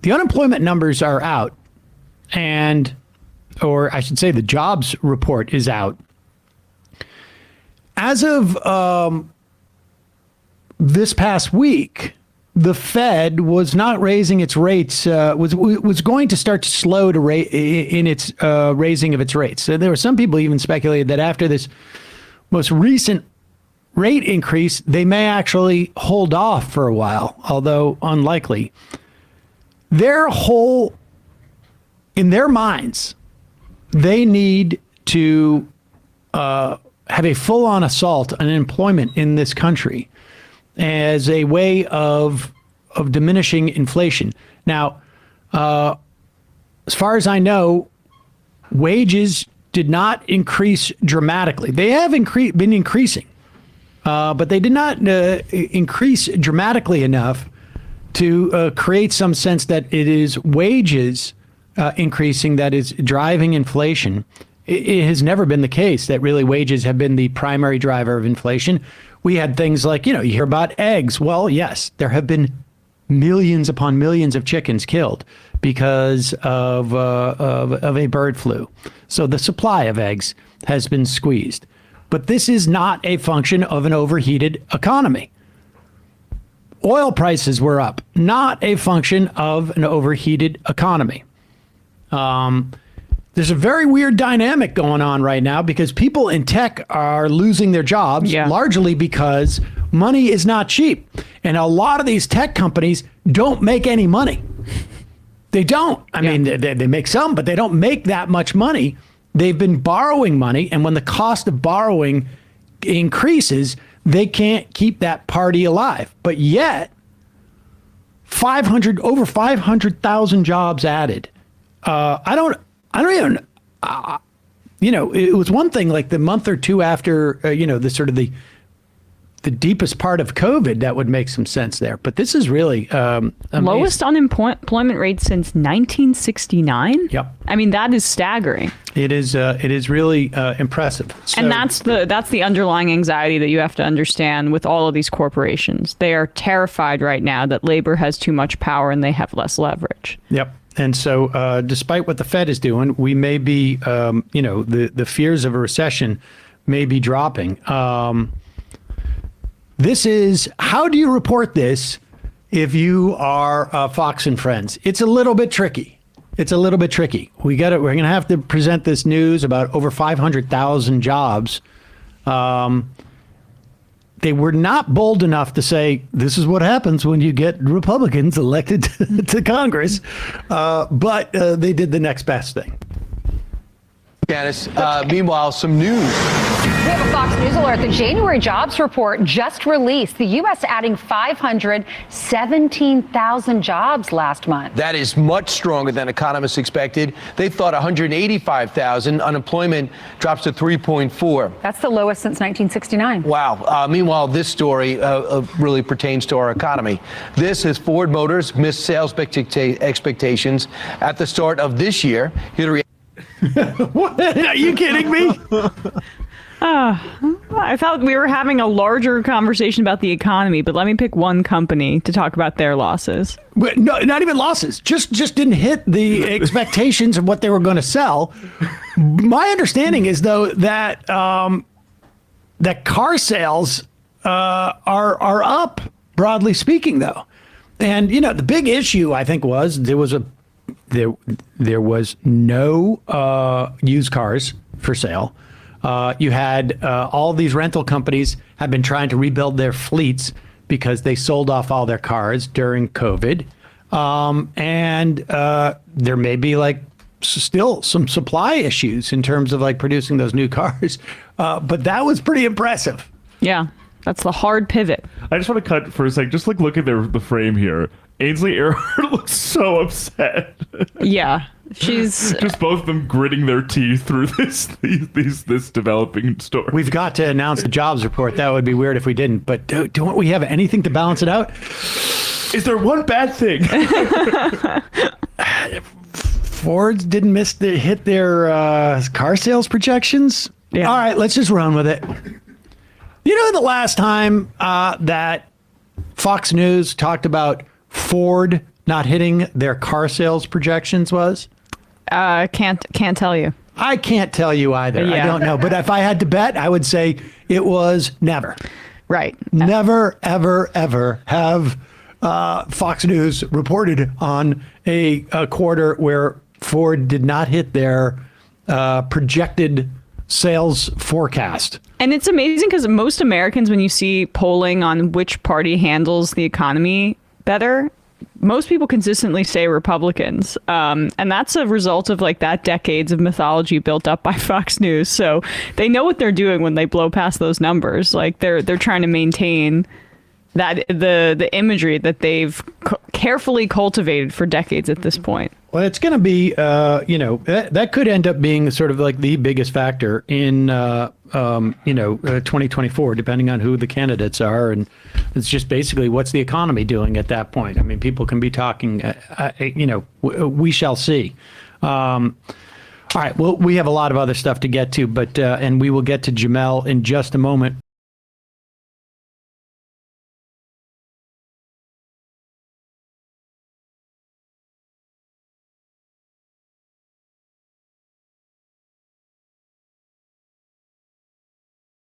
the unemployment numbers are out, or I should say the jobs report is out. As of this past week, the Fed was not raising its rates, was going to start to slow to in its raising of its rates. So there were some people even speculated that after this most recent rate increase, they may actually hold off for a while, although unlikely. In their minds, they need to have a full-on assault on employment in this country as a way of diminishing inflation. Now, as far as I know, wages did not increase dramatically. They have been increasing, but they did not increase dramatically enough to create some sense that it is wages increasing that is driving inflation. It has never been the case that really wages have been the primary driver of inflation. We had things like, you hear about eggs. Well, yes, there have been millions upon millions of chickens killed because of a bird flu. So the supply of eggs has been squeezed. But this is not a function of an overheated economy. Oil prices were up, not a function of an overheated economy. There's a very weird dynamic going on right now because people in tech are losing their jobs, largely because money is not cheap. And a lot of these tech companies don't make any money. They don't. I mean, they make some, but they don't make that much money. They've been borrowing money. And when the cost of borrowing increases, they can't keep that party alive. But yet, over 500,000 jobs added. I don't even, it was one thing like the month or two after, the sort of the deepest part of COVID that would make some sense there. But this is really lowest unemployment rate since 1969. Yep. I mean, that is staggering. It is really impressive. So, and that's the underlying anxiety that you have to understand with all of these corporations. They are terrified right now that labor has too much power and they have less leverage. Yep. And so despite what the Fed is doing, we may be, the fears of a recession may be dropping. This is, how do you report this if you are Fox and Friends? It's a little bit tricky. We're going to have to present this news about over 500,000 jobs. They were not bold enough to say, this is what happens when you get Republicans elected to Congress. But they did the next best thing. Janice, meanwhile, some news. We have a Fox News alert. The January jobs report just released. The U.S. adding 517,000 jobs last month. That is much stronger than economists expected. They thought 185,000. Unemployment drops to 3.4. That's the lowest since 1969. Wow. Meanwhile, this story really pertains to our economy. This is Ford Motors missed sales expectations at the start of this year. Hillary. What? Are you kidding me? I thought we were having a larger conversation about the economy, but let me pick one company to talk about their losses. No, not even losses. Just didn't hit the expectations of what they were going to sell. My understanding is, though, that that car sales are up, broadly speaking, though. And, the big issue, I think, was there was no used cars for sale. You had all these rental companies have been trying to rebuild their fleets because they sold off all their cars during COVID. And there may be still some supply issues in terms of producing those new cars. But that was pretty impressive. Yeah, that's the hard pivot. I just want to cut for a second. Just look at the frame here. Ainsley Earhardt looks so upset. Yeah, she's just both of them gritting their teeth through this developing story. We've got to announce the jobs report. That would be weird if we didn't. But don't we have anything to balance it out? Is there one bad thing? Fords didn't hit their car sales projections. Yeah. All right, let's just run with it. The last time that Fox News talked about Ford not hitting their car sales projections was? Can't tell you. I can't tell you either. I Yeah. don't know. But if I had to bet, I would say it was never. Right. Never, ever, ever have Fox News reported on a quarter where Ford did not hit their projected sales forecast. And it's amazing because most Americans, when you see polling on which party handles the economy better, most people consistently say Republicans. And that's a result of like that decades of mythology built up by Fox News. So they know what they're doing when they blow past those numbers. Like they're trying to maintain that the imagery that they've carefully cultivated for decades at this point. Well, it's going to be, that could end up being sort of like the biggest factor in, 2024, depending on who the candidates are. And it's just basically what's the economy doing at that point. I mean, people can be talking, we shall see. All right. Well, we have a lot of other stuff to get to, but and we will get to Jamel in just a moment.